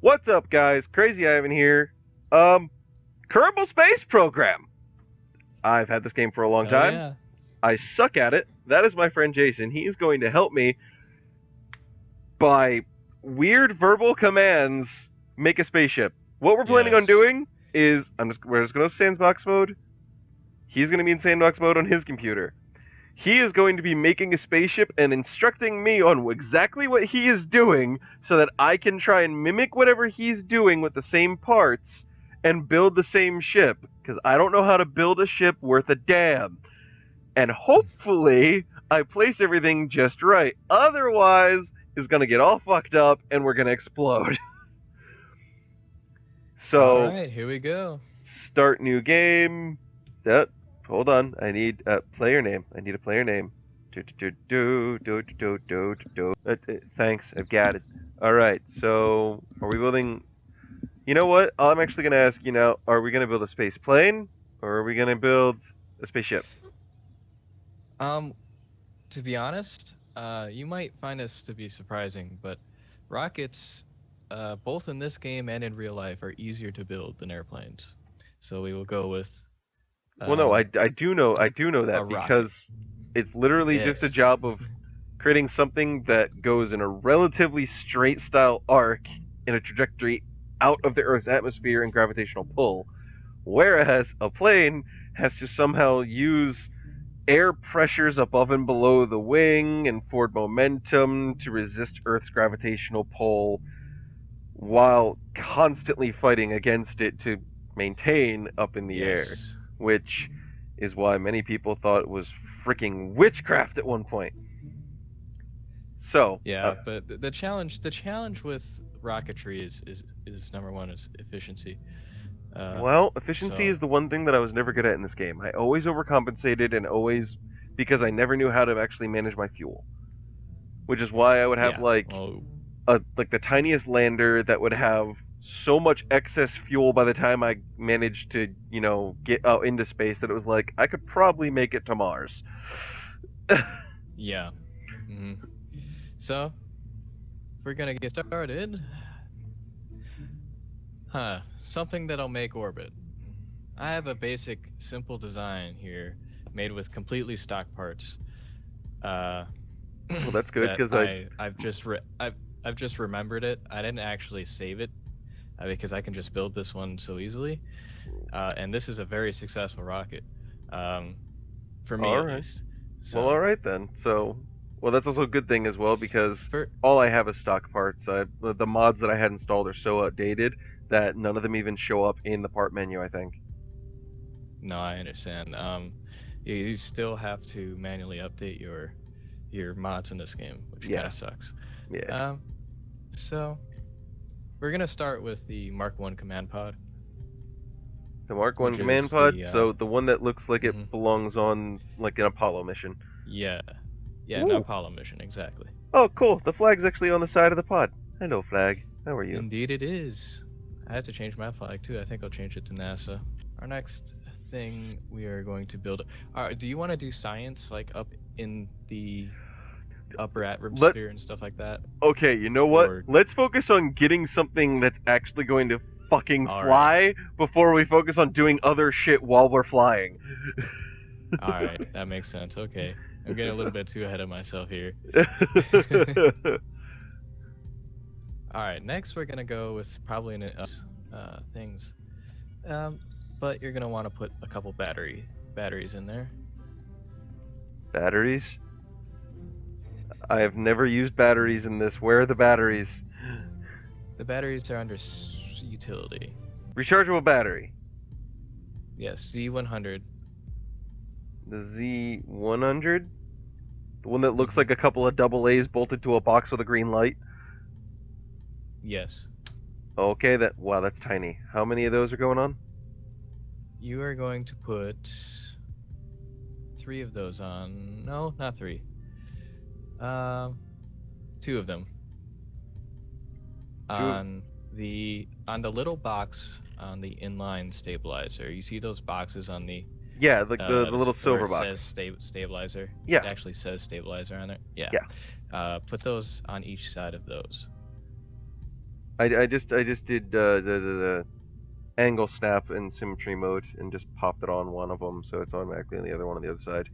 What's up, guys? Crazy Ivan here. Um, Kerbal Space Program. I've had this game for a long Oh time. yeah. I suck at it. That is my friend Jason. He is going to help me by weird verbal commands make a spaceship. What we're planning on Yes. doing is we're just going to sandbox mode. He's going to be in sandbox mode on his computer. He is going to be making a spaceship and instructing me on exactly what he is doing so that I can try and mimic whatever he's doing with the same parts and build the same ship. Because I don't know how to build a ship worth a damn. And hopefully, I place everything just right. Otherwise, it's going to get all fucked up and we're going to explode. All So, right, here we go. start new game. Hold on. I need a player name. I need a player name. Thanks. I've got it. All right. So, are we building? You know what? I'm actually gonna ask you now. Are we gonna build a space plane, or are we gonna build a spaceship? Um, to be honest, you might find this to be surprising, but rockets, both in this game and in real life, are easier to build than airplanes. So we will go with Well, no. I do know. I a, do know a that rocket. because it's literally just a Yes. job of creating something that goes in a relatively straight style arc in a trajectory out of the Earth's atmosphere and gravitational pull, whereas a plane has to somehow use air pressures above and below the wing and forward momentum to resist Earth's gravitational pull while constantly fighting against it to maintain up in the air, Yes. which is why many people thought it was freaking witchcraft at one point. So, Yeah, but the challenge with rocketry is number one is efficiency. well, efficiency So is the one thing that I was never good at in this game. I always overcompensated and always because I never knew how to actually manage my fuel. Which is why I would have yeah. Well, like the tiniest lander that would have so much excess fuel by the time I managed to, get out into space that it was like I could probably make it to Mars. yeah. hmm So if we're gonna get started, something that'll make orbit. I have a basic, simple design here, made with completely stock parts. Uh, Well, that's good that because I've just remembered it. I didn't actually save it because I can just build this one so easily. And this is a very successful rocket, for me all at right. least. Well, So all right then. So, well, that's also a good thing as well because for all I have is stock parts. The mods that I had installed are so outdated that none of them even show up in the part menu, I think. no, I understand. You still have to manually update your mods in this game, which kind Yeah. of sucks. Yeah. So we're gonna start with the Mark 1 command pod. The Mark 1 Which command is pod, the so the one that looks like mhm. it belongs on like an Apollo mission. Yeah, an Ooh. Apollo mission, exactly. Oh, cool. The flag's actually on the side of the pod. Hello, flag. How are you? Indeed it is. I had to change my flag too. I think I'll change it to NASA. Our next thing we are going to build. Do you want to do science like up in the upper atmosphere and stuff like that? Okay, you know what? Or Let's focus on getting something that's actually going to fucking All fly before we focus on doing other shit while we're flying. all right, that makes sense. Okay, I'm getting a little bit too ahead of myself here. All right, next we're gonna go with probably things, but you're gonna want to put a couple batteries in there. Batteries? I have never used batteries in this. Where are the batteries? The batteries are under utility. Rechargeable battery. Yes, Z100. The Z100? The one that looks like a couple of double A's bolted to a box with a green light? Yes. Okay, wow, that's tiny. How many of those are going on? You are going to put 3 of those on. No, not 3. 2 of them. On the little box on the inline stabilizer. You see those boxes on the Yeah, like the little silver where it box. says stabilizer. Yeah. It actually says stabilizer on there. Yeah. Yeah. Put those on each side of those. I just did the angle snap in symmetry mode and just popped it on one of them, so it's automatically on the other one on the other side.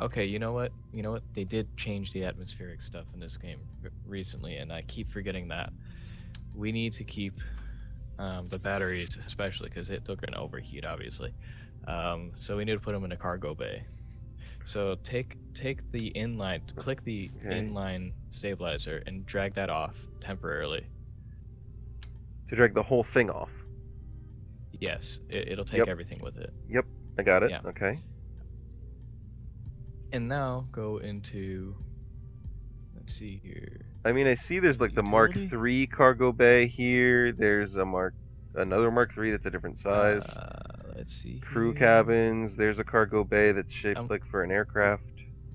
Okay, you know what? You know what? They did change the atmospheric stuff in this game recently, and I keep forgetting that. We need to keep the batteries, especially because they're going to overheat, obviously. So we need to put them in a cargo bay. So take the inline, click the inline stabilizer, and drag that off temporarily. To drag the whole thing off. Yes, it'll take everything with it. Yep, I got it. Yeah. Okay. And now go into, let's see here. I mean, I see there's like the Mark III cargo bay here. There's another Mark III that's a different size. Let's see. Crew cabins. There's a cargo bay that's shaped like for an aircraft.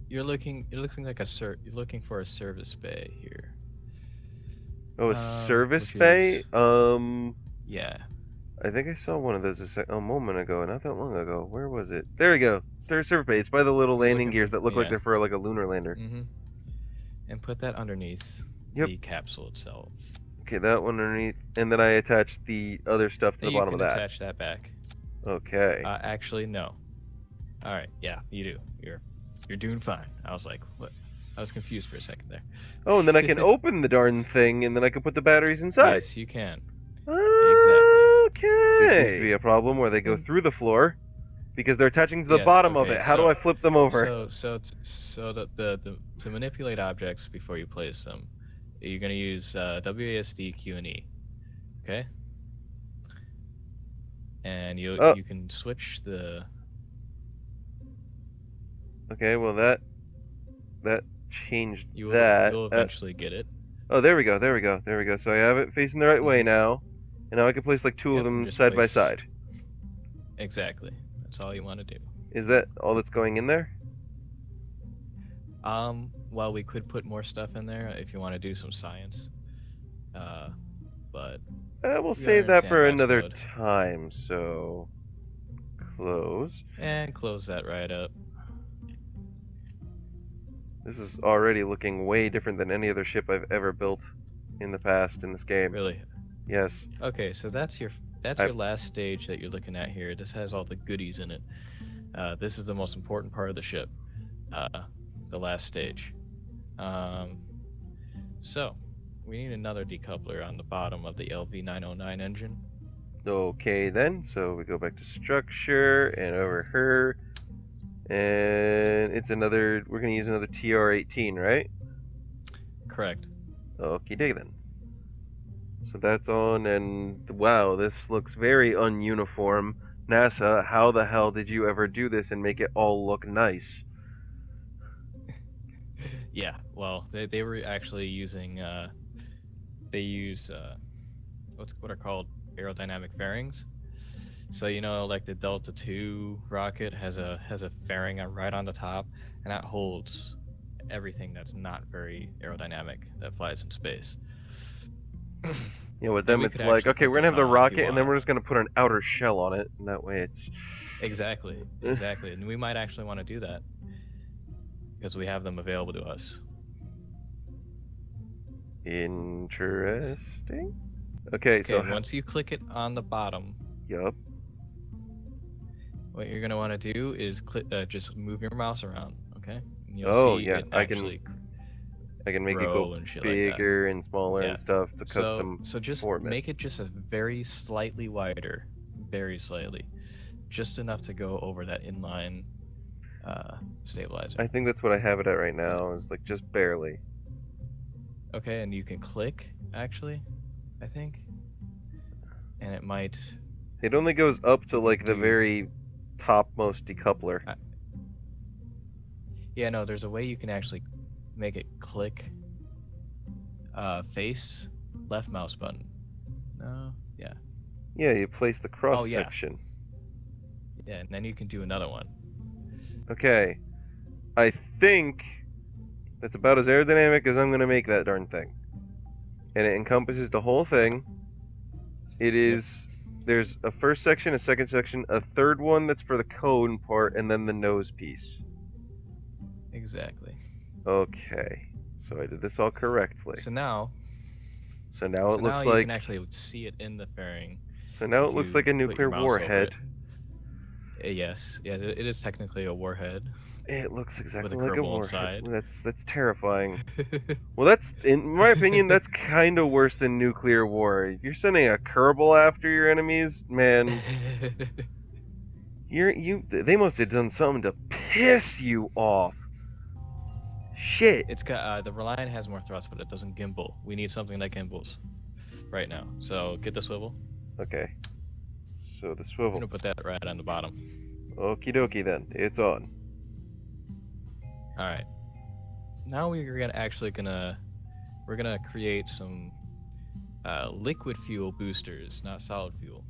You're looking like you're looking for a service bay here. Oh, a service bay? Yeah. I think I saw one of those a moment ago, not that long ago. Where was it? There we go. There's service bay. It's by the little landing gears that look like they're for like a lunar lander. Mm-hmm. And put that underneath the capsule itself. Okay, that one underneath, and then I attach the other stuff to the bottom of that. You can attach that back. Okay. Actually, no. All right. Yeah, you do. You're doing fine. I was like, what? I was confused for a second there. Oh, and then I can open the darn thing, and then I can put the batteries inside. Yes, you can. Okay. There seems to be a problem where they go through the floor because they're attaching to the bottom of it. How do I flip them over? So to manipulate objects before you place them, you're gonna use WASD, Q, and E. Okay. And you can switch the. Okay, well that changed You'll eventually get it. Oh, there we go. So I have it facing the right way now, and now I can place like two of them side by side. Exactly. That's all you want to do. Is that all that's going in there? Well, we could put more stuff in there if you want to do some science. But we'll save that for another time. So close. And close that right up. This is already looking way different than any other ship I've ever built in the past in this game. Really? Yes. Okay, so that's your last stage that you're looking at here. This has all the goodies in it. This is the most important part of the ship. The last stage. So we need another decoupler on the bottom of the LV909 engine. Okay then, so we go back to structure and over here. And it's we're going to use another TR-18, right? Correct. Okie dokie then. So that's on, and wow, this looks very ununiform. NASA, how the hell did you ever do this and make it all look nice? Yeah, well, they were actually using, they use, what are called aerodynamic fairings. So, you know, like the Delta II rocket has a fairing right on the top, and that holds everything that's not very aerodynamic that flies in space. Yeah, with them it's like, okay, we're gonna have the rocket, and then we're just gonna put an outer shell on it, and that way it's... Exactly, and we might actually want to do that, because we have them available to us. Interesting. Okay, so... once you click it on the bottom... Yup. What you're gonna want to do is just move your mouse around, okay? And you'll see I can make it go bigger and smaller and stuff to custom. So just make it just a very slightly wider, very slightly, just enough to go over that inline stabilizer. I think that's what I have it at right now. Is like just barely. Okay, and you can click actually, I think, and it might. It only goes up to like the very topmost decoupler. Yeah, no, there's a way you can actually make it click face left mouse button. No, yeah. Yeah, you place the cross section. Yeah, and then you can do another one. Okay. I think that's about as aerodynamic as I'm going to make that darn thing. And it encompasses the whole thing. It is... There's a first section, a second section, a third one that's for the cone part, and then the nose piece. Exactly. Okay. So I did this all correctly. So now... So now it looks you like. can actually see it in the fairing. So now if it looks you like a put your nuclear mouse over warhead. Yes, it is technically a warhead It looks with exactly a like a Kerbal warhead. inside. That's terrifying. Well, that's, in my opinion, that's kind of worse than nuclear war. If you're sending a Kerbal after your enemies, man, they must have done something to piss you off. Shit. It's got the Reliant has more thrust, but it doesn't gimbal. We need something that gimbals right now. So get the swivel. Okay. So the I'm swivel. gonna put that right on the bottom. Okie dokie then. It's on. All right. Now we're gonna create some liquid fuel boosters, not solid fuel.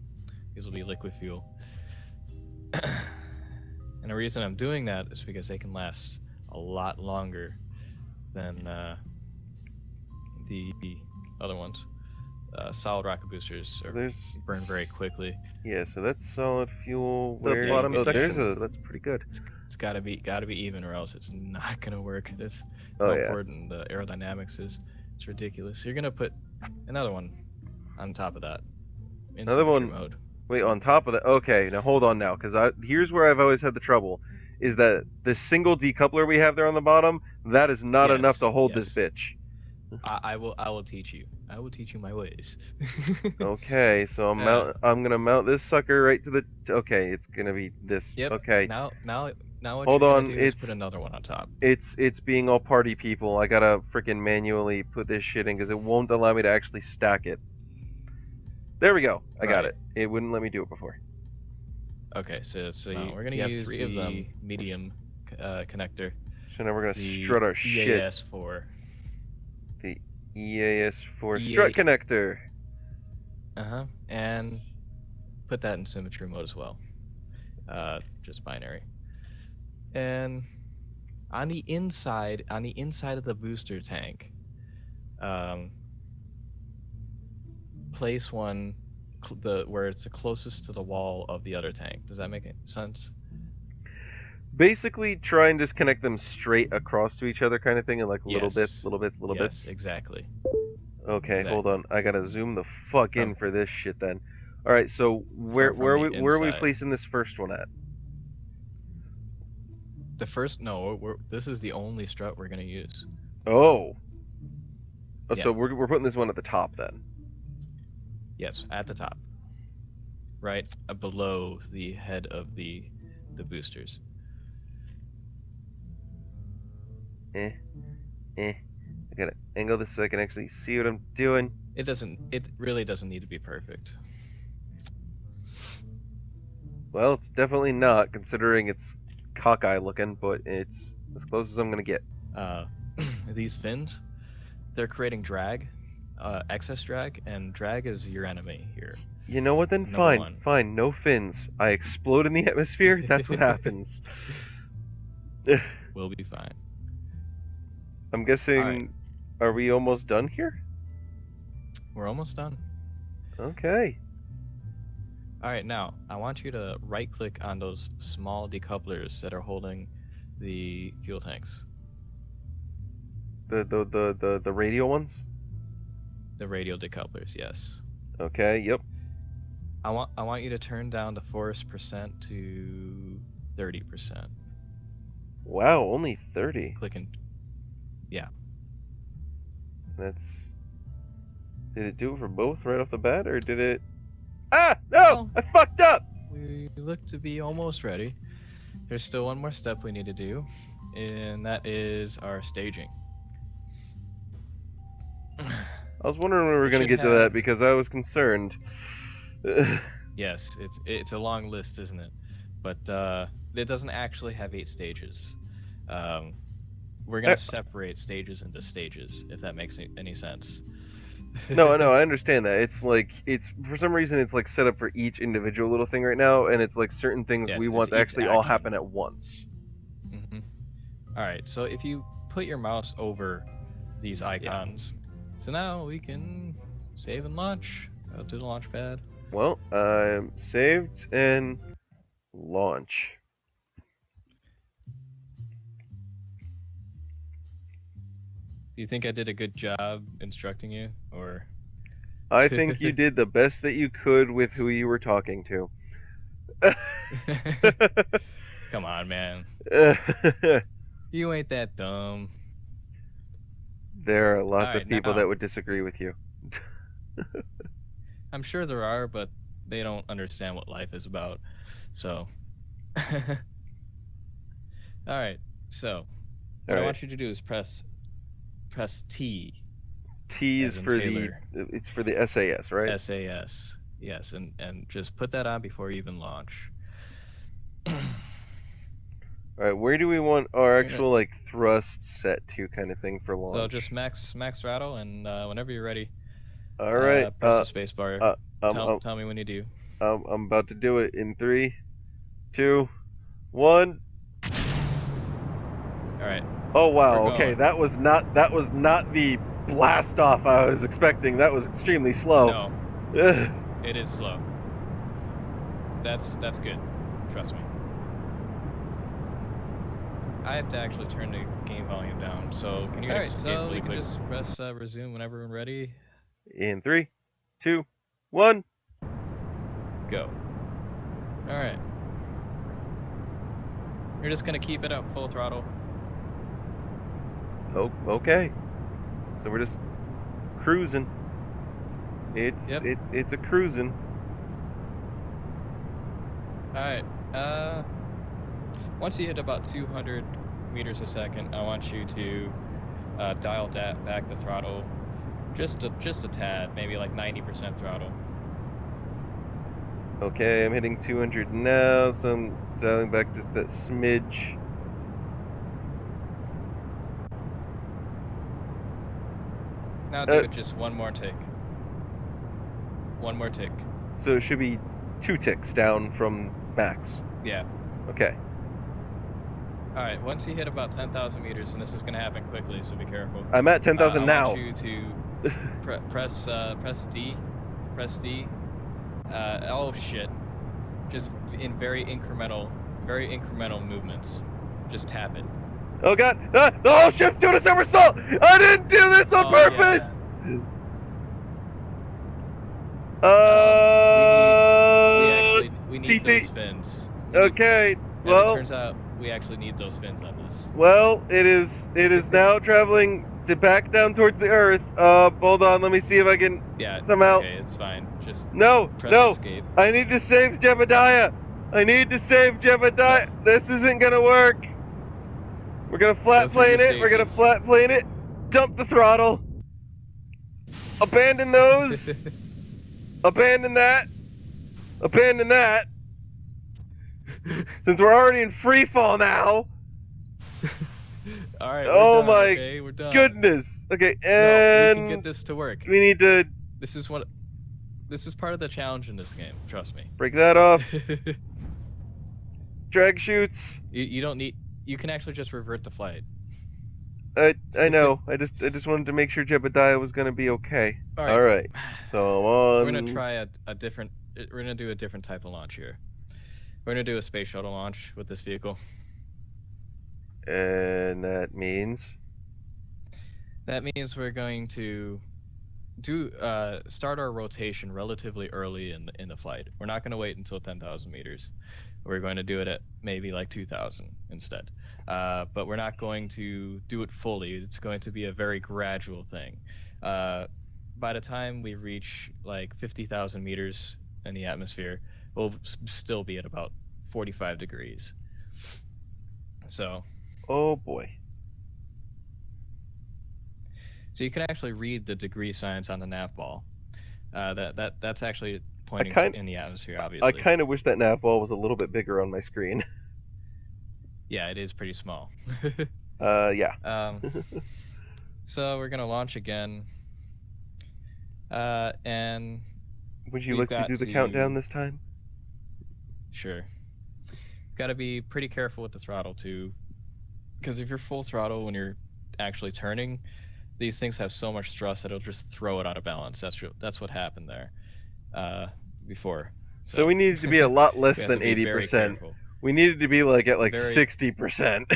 These will be liquid fuel. And the reason I'm doing that is because they can last a lot longer than the other ones. Solid rocket boosters burn very quickly. Yeah, so that's solid fuel. The Where's bottom there's section. a that's pretty good. It's gotta be even, or else it's not gonna work. That's Oh how yeah. important the aerodynamics is. It's ridiculous. You're gonna put another one on top of that. In Another symmetry one. mode. Wait, on top of that. Okay, now hold on now, because here's where I've always had the trouble, is that the single decoupler we have there on the bottom, that is not enough to hold this bitch. I will teach you. I will teach you my ways. Okay, so I'm gonna mount this sucker right to the. Okay, it's gonna be this. Yep. Okay. Now what Hold you're on, gonna do is put another one on top. It's being all party people. I gotta freaking manually put this shit in because it won't allow me to actually stack it. There we go. I got it. It wouldn't let me do it before. Okay, so we're gonna use 3 of them medium connector. So now we're gonna strut our shit. EAS4. The EAS4 strut connector. And put that in symmetry mode as well. Just binary. And on the inside of the booster tank, place one where it's the closest to the wall of the other tank. Does that make sense? Basically, try and just connect them straight across to each other, kind of thing, in like little bits. Yes, exactly. Okay, hold on. I gotta zoom the fuck in for this shit then. All right, so where are we placing this first one at? The first this is the only strut we're gonna use. Oh. So we're putting this one at the top then. Yes, at the top. Right below the head of the boosters. I gotta angle this so I can actually see what I'm doing. It really doesn't need to be perfect. Well, it's definitely not, considering it's cockeye looking, but it's as close as I'm gonna get. These fins, they're creating drag, excess drag, and drag is your enemy here. You know what then? Fine, no fins. I explode in the atmosphere, that's what happens. We'll be fine. I'm guessing, are we almost done here? We're almost done. Okay. Alright, now, I want you to right-click on those small decouplers that are holding the fuel tanks. The radial ones? The radial decouplers, yes. Okay, yep. I want you to turn down the force percent to 30%. Wow, only 30. Clicking. Yeah. Did it do it for both right off the bat, or did it... Ah! No! I fucked up! We look to be almost ready. There's still one more step we need to do, and that is our staging. I was wondering when we were going to get to that, because I was concerned. Yes, it's a long list, isn't it? But it doesn't actually have 8 stages. We're going to separate stages into stages, if that makes any sense. No, I understand that. It's like, for some reason, it's like set up for each individual little thing right now, and it's like certain things we want to actually all happen at once. Mm-hmm. Alright, so if you put your mouse over these icons, so now we can save and launch. Go to the launch pad. Well, I'm saved and launch. Do you think I did a good job instructing you, or? I think you did the best that you could with who you were talking to. Come on, man. You ain't that dumb. There are lots of Alright, people now, that would disagree with you. I'm sure there are, but they don't understand what life is about. So, alright, so what I Alright. want you to do is press T, T is as in for the Taylor, it's for the SAS, right? SAS. Yes, and just put that on before you even launch. Alright, where do we want our You're gonna, actual like thrust set to kind of thing for so just launch? max throttle, and whenever you're ready, Alright, press the space bar. uh, I'm, I'm, Tell me when you do. I'm about to do it in 3, 2, 1. All right, Oh we're wow, okay, going. that was not the blast off I was expecting. That was extremely slow. No, it is slow. That's good. Trust me. I have to actually turn the game volume down. So can you escape really quick? Just press resume whenever we're ready. In 3, 2, 1. Go. All right. You're just gonna keep it up full throttle. Oh, okay. So we're just cruising. It's a cruising. All right. Once you hit about 200 meters a second, I want you to dial back the throttle just a tad, maybe like 90% throttle. Okay, I'm hitting 200 now, so I'm dialing back just that smidge. Now do it just one more tick. One more tick. So it should be 2 ticks down from max. Yeah. Okay. All right. Once you hit about 10,000 meters, and this is gonna happen quickly, so be careful. I'm at 10,000 now. I want you to press D. Press D. Oh shit. Just in very incremental movements. Just tap it. Oh god! The whole ship's doing a somersault! I didn't do this on purpose! Yeah. We need TT. those fins. Okay, well, it turns out we actually need those fins on this. Well, it is now traveling back down towards the Earth. Hold on, let me see if I can somehow. Okay, it's fine. Just press no, escape. I need to save Jebediah. This isn't gonna work. We're gonna flat plane it. We're gonna flat plane it. Dump the throttle. Abandon those. Abandon that. Abandon that. Since we're already in free fall now. All right. Oh done, my okay? We're done. goodness. Okay, no, we can get this to work. We need to. This is part of the challenge in this game. Trust me. Break that off. Drag chutes. You don't need. You can actually just revert the flight. I know. I just wanted to make sure Jebediah was gonna be okay. All right. So on. We're gonna try a different. We're gonna do a different type of launch here. We're gonna do a space shuttle launch with this vehicle. And that means. That means we're going to start our rotation relatively early in the flight. We're not going to wait until 10,000 meters. We're going to do it at maybe like 2,000 instead. But we're not going to do it fully. It's going to be a very gradual thing. By the time we reach like 50,000 meters in the atmosphere, we'll still be at about 45 degrees. So. Oh boy. So you can actually read the degree signs on the nav ball. That's actually pointing in the atmosphere, obviously. I kind of wish that nav ball was a little bit bigger on my screen. Yeah, it is pretty small. Yeah. So we're gonna launch again. And would you like to do the countdown this time? Sure. Got to be pretty careful with the throttle too, because if you're full throttle when you're actually turning, these things have so much thrust that it'll just throw it out of balance. That's what happened there before. So we needed to be a lot less than 80%. We needed to be like at 60%.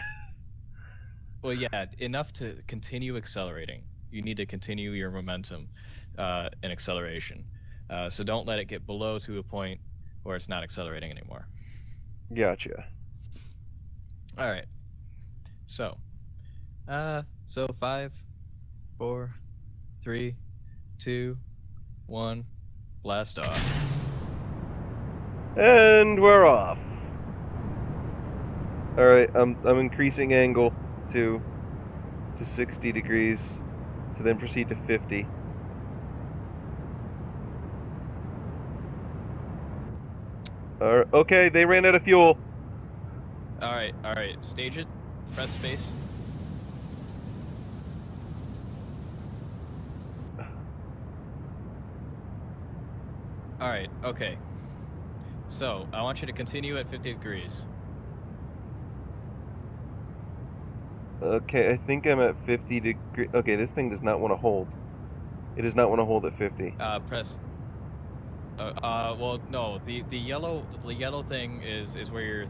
Well, yeah, enough to continue accelerating. You need to continue your momentum. in acceleration. So don't let it get below to a point where it's not accelerating anymore. Gotcha. All right. So, so 5, 4, 3, 2, 1, blast off. And we're off. All right, I'm increasing angle to 60 degrees, to then proceed to 50. Okay, they ran out of fuel. All right. Stage it. Press space. All right. Okay. So I want you to continue at 50 degrees. Okay, I think I'm at 50 degrees. Okay, this thing does not want to hold. It does not want to hold at 50. Press. Well, no. The yellow thing is where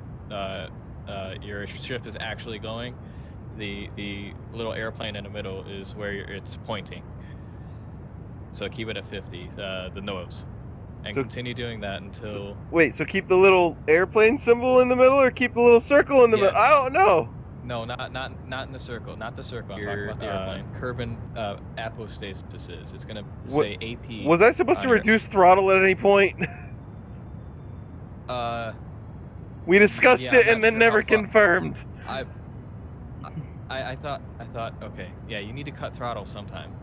your ship is actually going. The little airplane in the middle is where it's pointing. So keep it at 50. The nose, and So- continue doing that until. Wait, so keep the little airplane symbol in the middle, or keep the little circle in the middle? Yes. I don't know. No, not in the circle. Not the circle. I'm talking about the airplane. Kerbin apostasis is. It's gonna What- say AP. Was I supposed to on your- reduce throttle at any point? We discussed Yeah, it I'm and not then sure never how far- confirmed. I thought okay, yeah, you need to cut throttle sometime.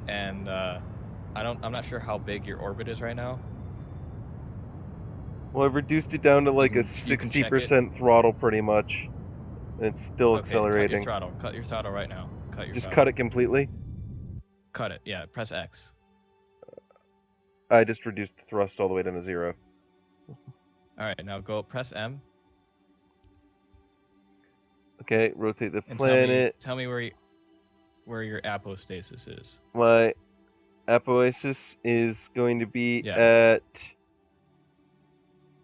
And I'm not sure how big your orbit is right now. Well, I've reduced it down to like a You can check it. 60% throttle pretty much. And it's still Okay, accelerating. cut your throttle right now. Just cut it completely. Cut it, yeah, press X. I just reduced the thrust all the way down to 0. Alright, now press M. Okay, rotate the And planet. tell me where your apostasis is. My apostasis is going to be Yeah. at...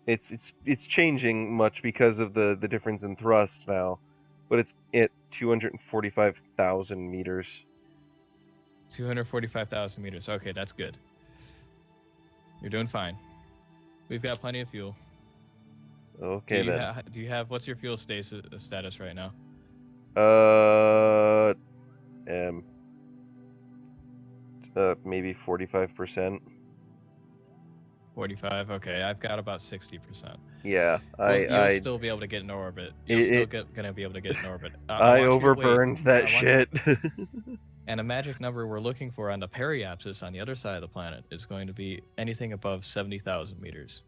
It's changing much because of the difference in thrust now. But it's at 245,000 meters. 245,000 meters. Okay, that's good. You're doing fine. We've got plenty of fuel. Okay, then. Do you have what's your fuel status right now? Maybe 45%. 45. Okay, I've got about 60%. Yeah, You'll still be able to get in orbit. Gonna be able to get in orbit. I overburned that shit. And a magic number we're looking for on the periapsis on the other side of the planet is going to be anything above 70,000 meters.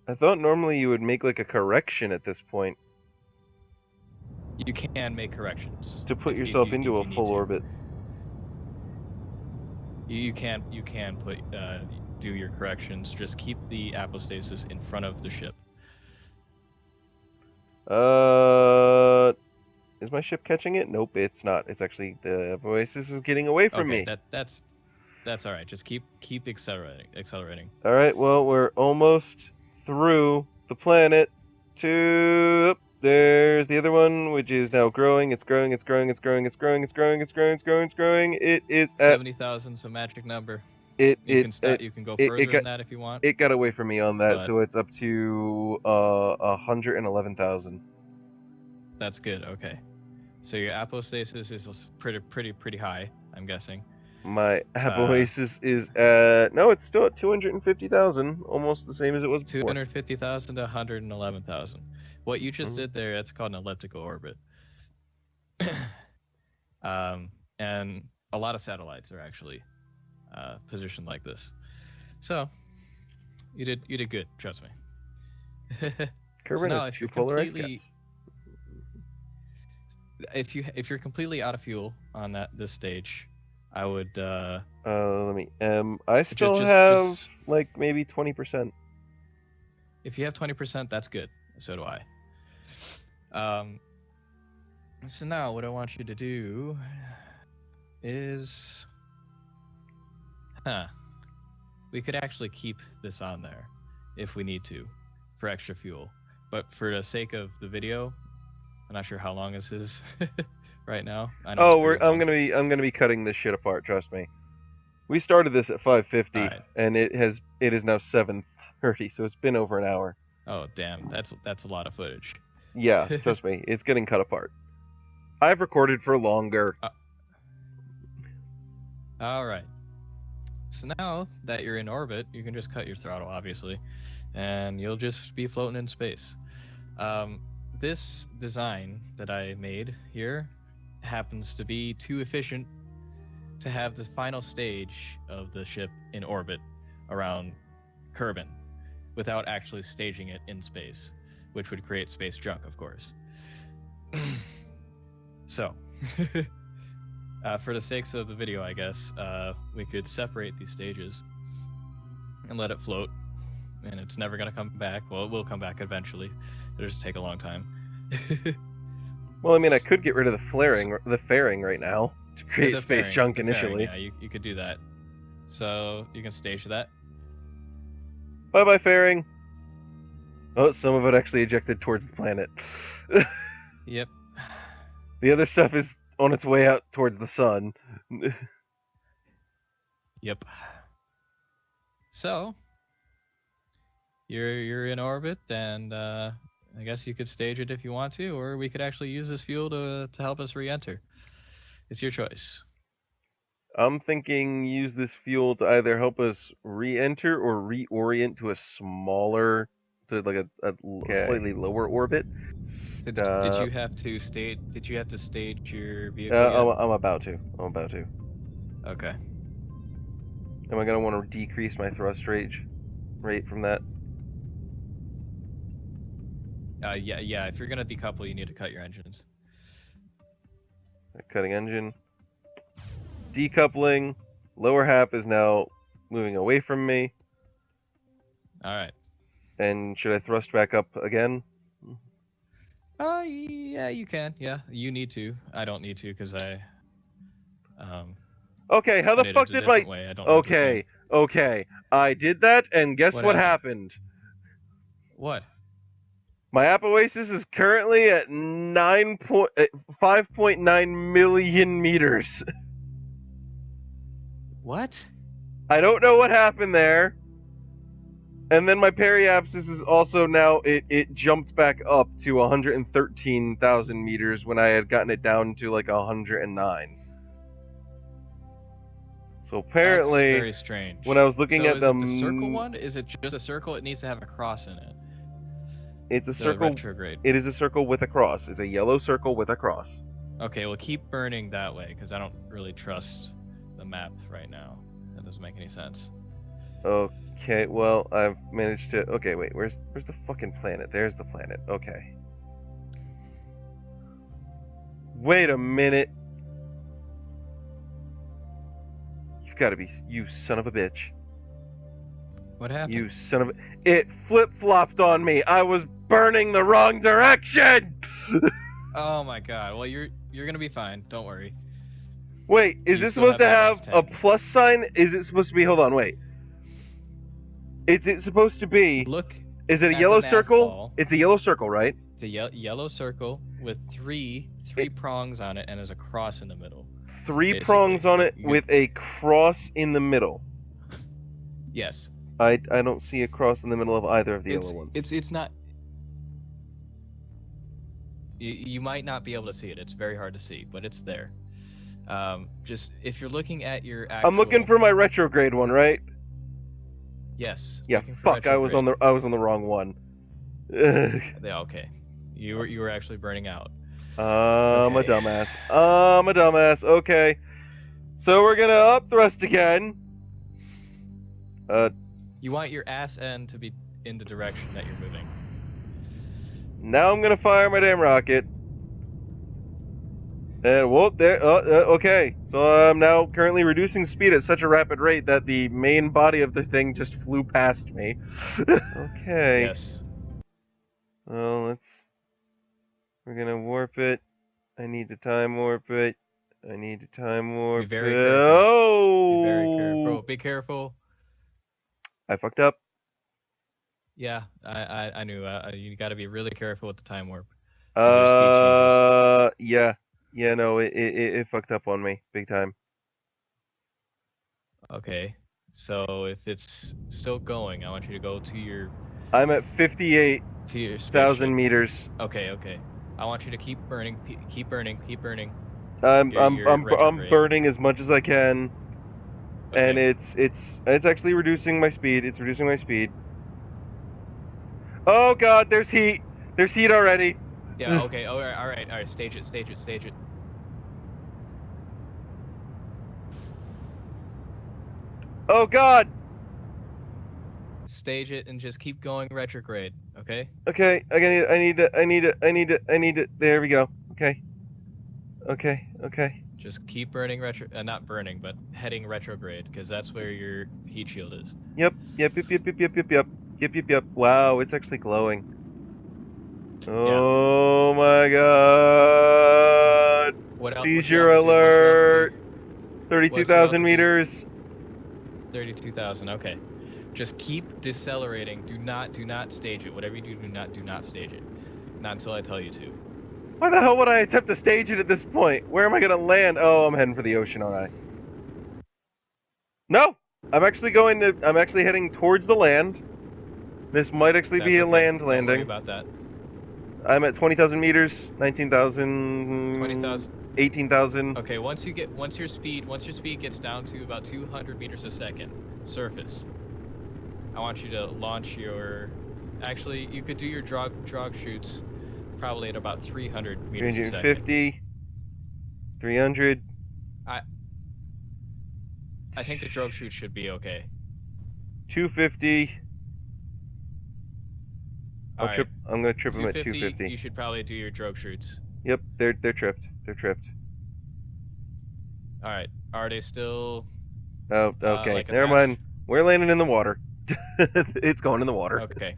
I thought normally you would make like a correction at this point You can make corrections to put yourself into a full orbit. You can do your corrections. Just keep the apostasis in front of the ship. Is my ship catching it? Nope, it's not. It's actually the Oasis is getting away from me. That's all right. Just keep accelerating. All right. Well, we're almost through the planet. There's the other one, which is now growing. It's growing. It is at 70,000 is a magic number. You can go further than that if you want. It got away from me on that, so it's up to 111,000. That's good. Okay. So your apostasis is pretty high, I'm guessing. My apostasis is at it's still at 250,000, almost the same as it was before. 250,000 to 111,000. What you just did there, that's called an elliptical orbit. And a lot of satellites are actually positioned like this. So you did good, trust me. Kerbin has 2 polar ice caps. If you're completely out of fuel on this stage, I would let me I still have like maybe 20%. If you have 20%, that's good. So do I. So now what I want you to do is we could actually keep this on there if we need to for extra fuel. But for the sake of the video, I'm not sure how long this is, right now. I know it's pretty I'm low. gonna be cutting this shit apart. Trust me. We started this at 5:50, Alright. and it is now 7:30, so it's been over an hour. Oh damn, that's a lot of footage. Yeah, trust me, it's getting cut apart. I've recorded for longer. Alright. So now that you're in orbit, you can just cut your throttle, obviously, and you'll just be floating in space. This design that I made here happens to be too efficient to have the final stage of the ship in orbit around Kerbin without actually staging it in space, which would create space junk, of course. So, for the sakes of the video, I guess, we could separate these stages and let it float, and it's never going to come back. Well, it will come back eventually. It'll just take a long time. Well, I mean, I could get rid of the fairing right now to create The space fairing, junk the initially. fairing, yeah, you could do that. So you can stage that. Bye bye, fairing. Oh, some of it actually ejected towards the planet. Yep. The other stuff is on its way out towards the sun. Yep. So you're in orbit, and I guess you could stage it if you want to, or we could actually use this fuel to help us re-enter. It's your choice. I'm thinking use this fuel to either help us re-enter or reorient to a smaller, to like a slightly lower orbit. Did you have to stage? Did you have to stage your vehicle yet? I'm about to. Okay. Am I gonna want to decrease my thrust rate from that? Yeah. If you're gonna decouple, you need to cut your engines. Cutting engine. Decoupling. Lower half is now moving away from me. All right. And should I thrust back up again? Yeah, you can. Yeah, you need to. I don't need to because I. Okay, how the did it fuck a did my? different way. I don't know the same. Okay, I did that, and guess What what happened? What? My Apoasis is currently at 5.9 million meters. What? I don't know what happened there. And then my periapsis is also now it jumped back up to 113,000 meters when I had gotten it down to like 109. So apparently, That's very strange. when I was looking at is it the circle one? Is it just a circle? It needs to have a cross in it. It's a The circle. retrograde. It is a circle with a cross. It's a yellow circle with a cross. Okay, well keep burning that way because I don't really trust the map right now. That doesn't make any sense. Okay, well, I've managed to... Okay, wait, where's the fucking planet? There's the planet. Okay. Wait a minute. You've got to be... You son of a bitch. What happened? You son of a... It flip-flopped on me! I was burning the wrong direction! Oh my god. Well, you're gonna be fine. Don't worry. Wait, is You this still supposed to have have that a last plus sign? Is it supposed to be... Hold on, wait. Is it supposed to be... Look. Is it a at yellow the nav circle? ball. It's a yellow circle, right? It's a yellow circle with three prongs on it, and there's a cross in the middle. Three Basically, prongs on it you with a cross in the middle. Yes. I don't see a cross in the middle of either of the yellow ones. It's not. You might not be able to see it. It's very hard to see, but it's there. Just if you're looking at your actual... I'm looking for my retrograde one, right? Yes. Yeah, fuck, I was on the wrong one. Yeah, okay. You were actually burning out. I'm a Okay. dumbass. Okay. So we're gonna up thrust again. You want your ass end to be in the direction that you're moving. Now I'm gonna fire my damn rocket. And whoa, there. Okay. So I'm now currently reducing speed at such a rapid rate that the main body of the thing just flew past me. Okay. Yes. Well, we're gonna warp it. I need to time warp it. Be very it. careful. Oh! Be very careful. Be careful. I fucked up. Yeah, I knew. You got to be really careful with the time warp. 'Cause your speed changes. Yeah. Yeah, no, it fucked up on me big time. Okay. So if it's still going, I want you to go to your I'm at 58,000 spaceship. meters. Okay, okay. I want you to keep burning, keep burning, keep burning. I'm I'm You're in I'm retrograde. burning as much as I can, and Okay. it's actually reducing my speed. It's reducing my speed. Oh God, there's heat. There's heat already. Yeah. Okay. All right. All right. All right. Stage it. Stage it. Stage it. Oh God. Stage it and just keep going retrograde. Okay. Okay, I need it. There we go. Okay. Okay. Just keep burning not burning, but heading retrograde, because that's where your heat shield is. Yep. Wow, it's actually glowing. Yeah. Oh my God. What's your Seizure altitude? What's your alert. altitude? What's your 32,000 altitude? meters. 32,000. Okay. Just keep decelerating. Do not stage it. Whatever you do not stage it. Not until I tell you to. Why the hell would I attempt to stage it at this point? Where am I gonna land? Oh, I'm heading for the ocean, aren't I? No! I'm actually heading towards the land. This might actually That's be a okay. land Don't worry landing. about that. I'm at 20,000 meters, 19,000, 20,000. 18,000. Okay, once your speed gets down to about 200 meters a second, surface, I want you to launch your. Actually, you could do your drog shoots probably at about 300 meters a second. 350, 300. I think the drogue shoot should be okay. 250. All right. I'm gonna trip them at 250. 250. You should probably do your drogue shoots. Yep, they're tripped. They're tripped. All right. Are they still? Oh, okay. Like Never attached? mind. We're landing in the water. It's going in the water. Okay.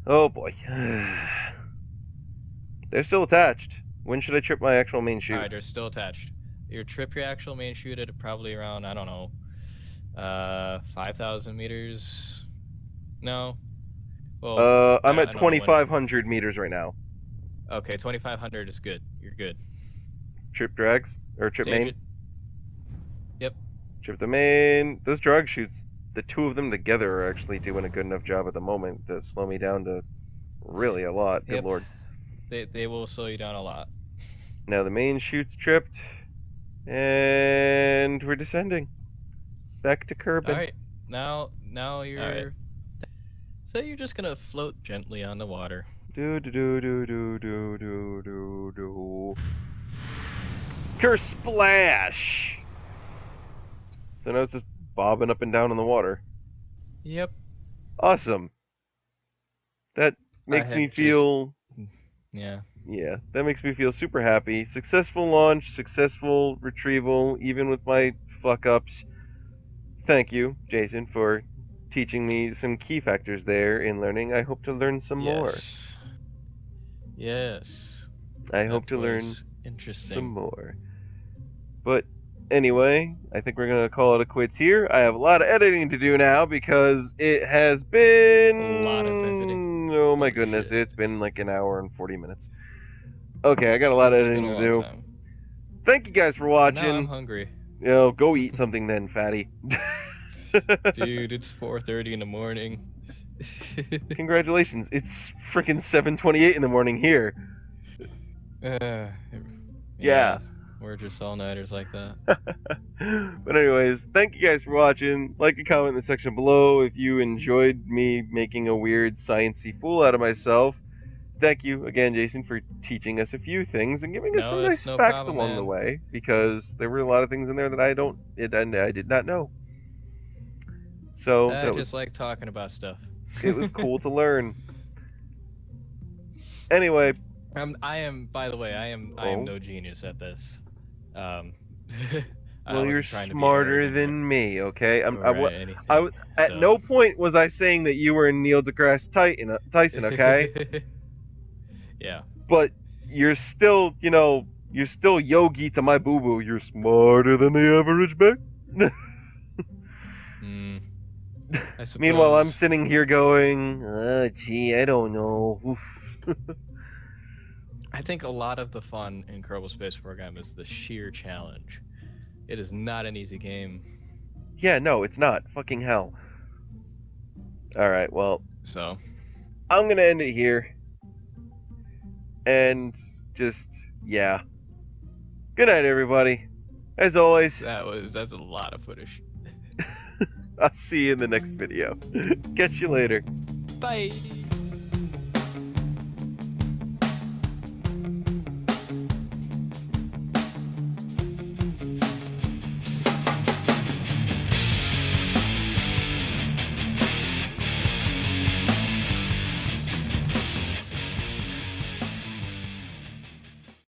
Oh boy. They're still attached. When should I trip my actual main chute? All right, they're still attached. Your actual main chute at probably around, I don't know, 5,000 meters. No. Well, I'm I at don't know when. 2,500 meters right now. Okay, 2,500 is good. You're good. Trip drags or trip Stage main. it. Yep. Trip the main. Those drag chutes, the two of them together are actually doing a good enough job at the moment to slow me down to really a lot. Good Yep. lord. They will slow you down a lot. Now the main chute's tripped, and we're descending back to Kerbin. All right. Now you're. All right. So you're just gonna float gently on the water. Do do do do do do do do do. Kersplash! So now it's just bobbing up and down in the water. Yep. Awesome. That makes me feel. Yeah. Yeah, that makes me feel super happy. Successful launch, successful retrieval, even with my fuck ups. Thank you, Jason, for teaching me some key factors there in learning. I hope to learn some more. Yes. I hope to learn interesting. some more. But anyway, I think we're gonna call it a quits here. I have a lot of editing to do now because it has been a lot of editing. Oh my goodness, shit. It's been like an hour and 40 minutes. Okay, I got a lot of editing to do. Time. Thank you guys for watching. Now I'm hungry. You know, go eat something then, fatty. Dude, it's 4:30 in the morning. Congratulations, it's freaking 7:28 in the morning here. Yeah. We're just all-nighters like that. But anyways, thank you guys for watching. Like and comment in the section below if you enjoyed me making a weird sciencey fool out of myself. Thank you again, Jason, for teaching us a few things and giving us some nice facts along the way, because there were a lot of things in there that I did not know. So I just like talking about stuff. It was cool to learn. Anyway, I am no genius at this. Well, you're smarter than me, okay? At so. no point was I saying that you were Neil deGrasse Tyson, okay? Yeah. But you're still, you're still Yogi to my boo-boo. You're smarter than the average bear. I suppose. Meanwhile, I'm sitting here going, gee, I don't know. I think a lot of the fun in Kerbal Space Program is the sheer challenge. It is not an easy game. Yeah, no, it's not. Fucking hell. Alright, well, So, I'm gonna end it here. And just, yeah. Good night, everybody. As always, that's a lot of footage. I'll see you in the next video. Catch you later. Bye!